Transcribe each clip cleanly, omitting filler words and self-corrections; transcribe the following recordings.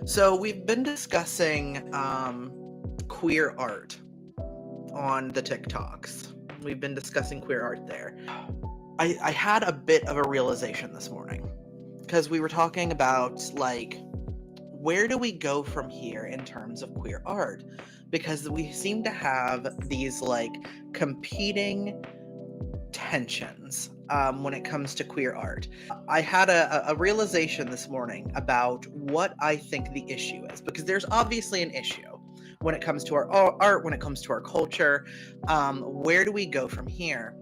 So we've been discussing queer art on the TikToks. We've been discussing queer art there. I had a bit of a realization this morning because we were talking about where do we go from here in terms of queer art? Because we seem to have these competing tensions when it comes to queer art. I had a realization this morning about what I think the issue is, because there's obviously an issue when it comes to our art, when it comes to our culture. Where do we go from here?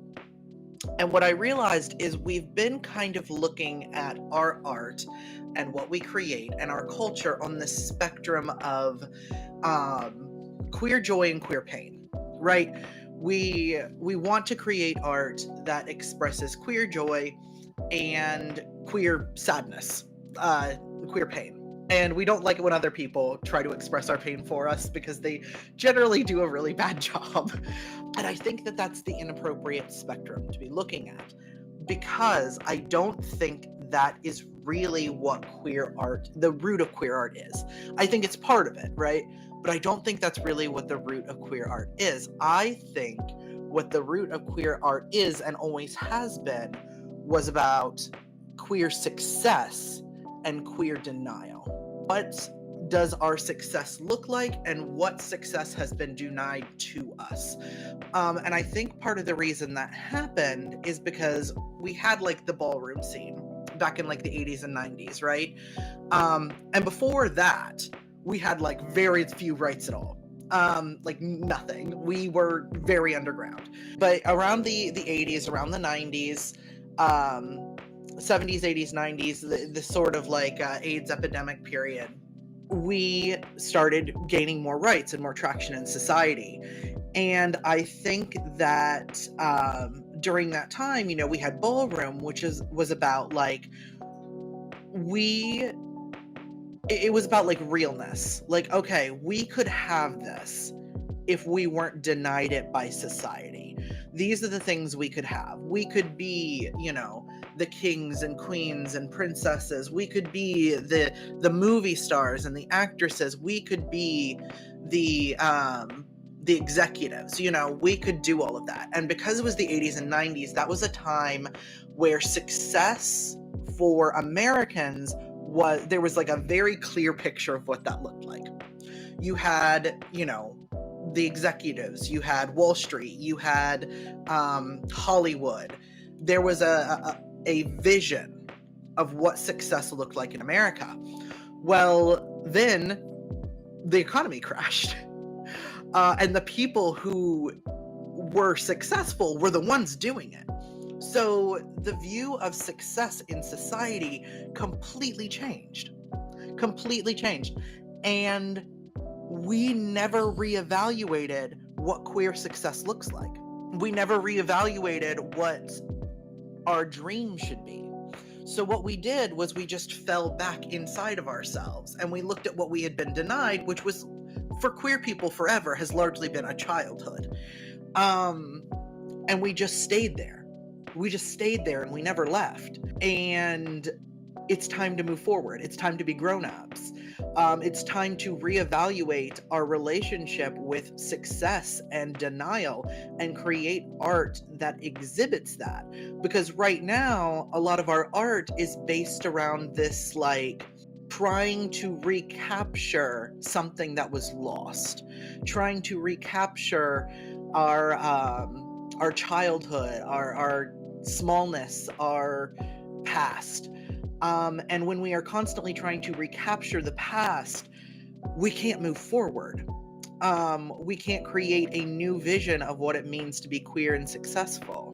And what I realized is we've been kind of looking at our art and what we create and our culture on the spectrum of queer joy and queer pain, right? We want to create art that expresses queer joy and queer sadness, queer pain. And we don't like it when other people try to express our pain for us because they generally do a really bad job. And I think that that's the inappropriate spectrum to be looking at, because I don't think that is really what queer art, the root of queer art is. I think it's part of it, right? But I don't think that's really what the root of queer art is. I think what the root of queer art is and always has been was about queer success and queer denial. What does our success look like, and what success has been denied to us? And I think part of the reason that happened is because we had the ballroom scene back in the 80s and 90s, right? And before that, we had very few rights at all. Nothing. We were very underground. But around the 80s, around the 90s, 70s, 80s, 90s, the sort of AIDS epidemic period, we started gaining more rights and more traction in society. And I think that during that time, we had ballroom, which was about it was about realness. Okay, we could have this if we weren't denied it by society. These are the things we could have. We could be, the kings and queens and princesses. We could be the movie stars and the actresses. We could be the executives. We could do all of that. And because it was the 80s and 90s, that was a time where success for Americans there was a very clear picture of what that looked like. You had, the executives, you had Wall Street, you had Hollywood. There was a vision of what success looked like in America. Well, then the economy crashed. And the people who were successful were the ones doing it. So the view of success in society completely changed. Completely changed. And we never reevaluated what queer success looks like. We never reevaluated what our dream should be. So what we did was we just fell back inside of ourselves and we looked at what we had been denied, which was, for queer people forever, has largely been a childhood. And we just stayed there. We just stayed there and we never left. And it's time to move forward. It's time to be grown-ups. It's time to reevaluate our relationship with success and denial and create art that exhibits that. Because right now, a lot of our art is based around this trying to recapture something that was lost, trying to recapture our childhood, our smallness, our past. And when we are constantly trying to recapture the past, we can't move forward. We can't create a new vision of what it means to be queer and successful.